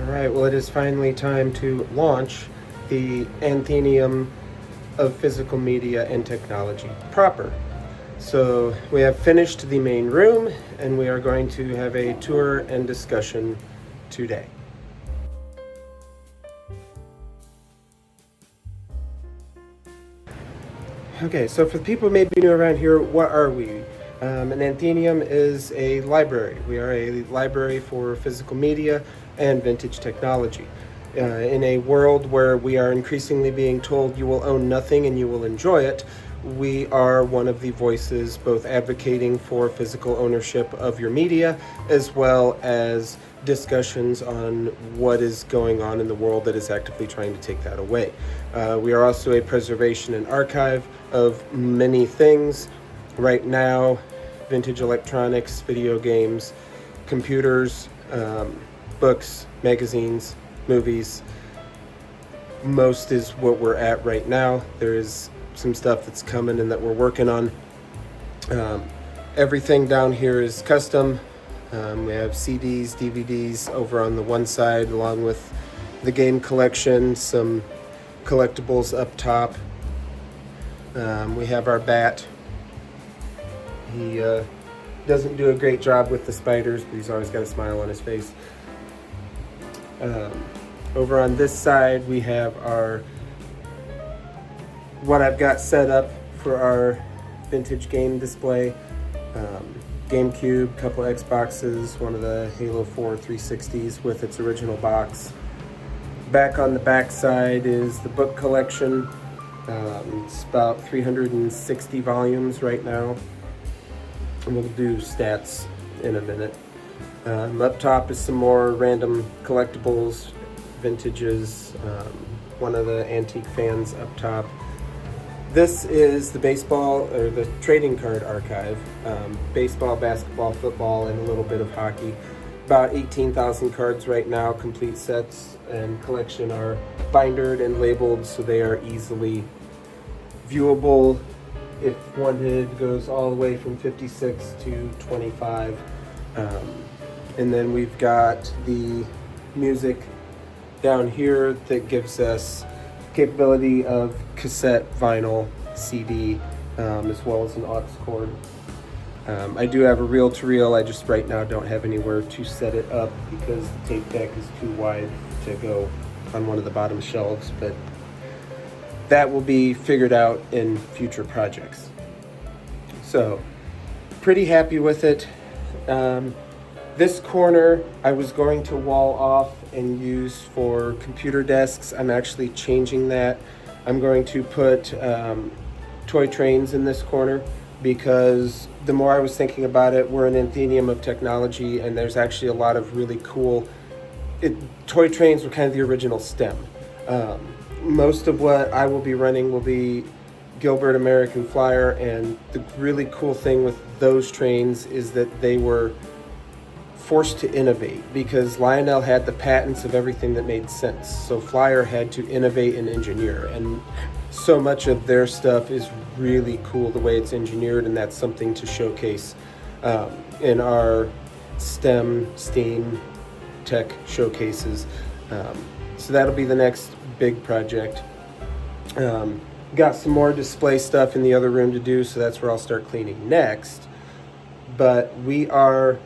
All right, well, it is finally time to launch the Athenaeum of Physical Media and Technology proper. So we have finished the main room, and we are going to have a tour and discussion today. Okay, so for the people who may be new around here, what are we? An Athenaeum is a library. We are a library for physical media and vintage technology. In a world where we are increasingly being told you will own nothing and you will enjoy it, we are one of the voices both advocating for physical ownership of your media as well as discussions on what is going on in the world that is actively trying to take that away. We are also a preservation and archive of many things. Right now, vintage electronics, video games, computers, books, magazines, movies. Most is what we're at right now. There is some stuff that's coming and that we're working on. Everything down here is custom. We have CDs, DVDs over on the one side, along with the game collection, some collectibles up top. We have our bat. He doesn't do a great job with the spiders, but he's always got a smile on his face. Over on this side, we have what I've got set up for our vintage game display. GameCube, couple Xboxes, one of the Halo 4 360s with its original box. Back on the back side is the book collection. It's about 360 volumes right now. And we'll do stats in a minute. Up top is some more random collectibles, vintages, one of the antique fans up top. This is the baseball, or the trading card archive. Baseball, basketball, football, and a little bit of hockey. About 18,000 cards right now. Complete sets and collection are bindered and labeled so they are easily viewable. If one hit goes all the way from 56 to 25. And then we've got the music down here that gives us capability of cassette, vinyl, CD, as well as an aux cord. I do have a reel-to-reel. I just right now don't have anywhere to set it up because the tape deck is too wide to go on one of the bottom shelves, but that will be figured out in future projects. So, pretty happy with it. This corner I was going to wall off and use for computer desks. I'm actually changing that. I'm going to put toy trains in this corner because the more I was thinking about it, we're an Athenaeum of technology and there's actually a lot of really cool... toy trains were kind of the original STEM. Most of what I will be running will be Gilbert American Flyer, and the really cool thing with those trains is that they were forced to innovate because Lionel had the patents of everything that made sense. So Flyer had to innovate and engineer, and so much of their stuff is really cool the way it's engineered, and that's something to showcase in our STEM tech showcases. So that'll be the next big project. Got some more display stuff in the other room to do, so that's where I'll start cleaning next. But we are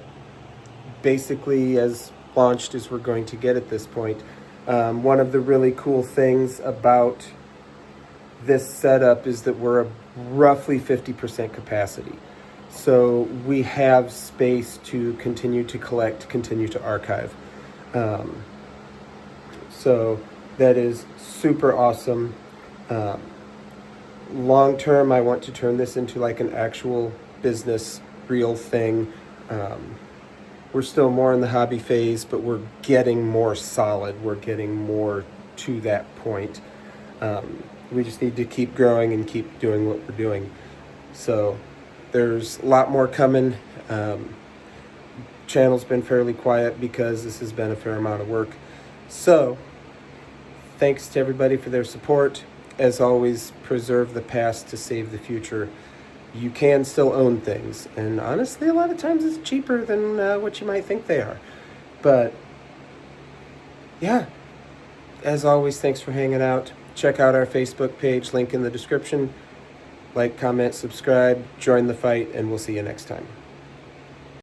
basically as launched as we're going to get at this point. One of the really cool things about this setup is that we're roughly 50% capacity. So we have space to continue to collect, continue to archive. So that is super awesome. Long term, I want to turn this into like an actual business, real thing. We're still more in the hobby phase, but we're getting more solid. We're getting more to that point. We just need to keep growing and keep doing what we're doing. So there's a lot more coming. Channel's been fairly quiet because this has been a fair amount of work. So thanks to everybody for their support. As always, preserve the past to save the future. You can still own things, and honestly, a lot of times it's cheaper than what you might think they are. But yeah, as always, thanks for hanging out. Check out our Facebook page, link in the description. Like, comment, subscribe, join the fight, and we'll see you next time.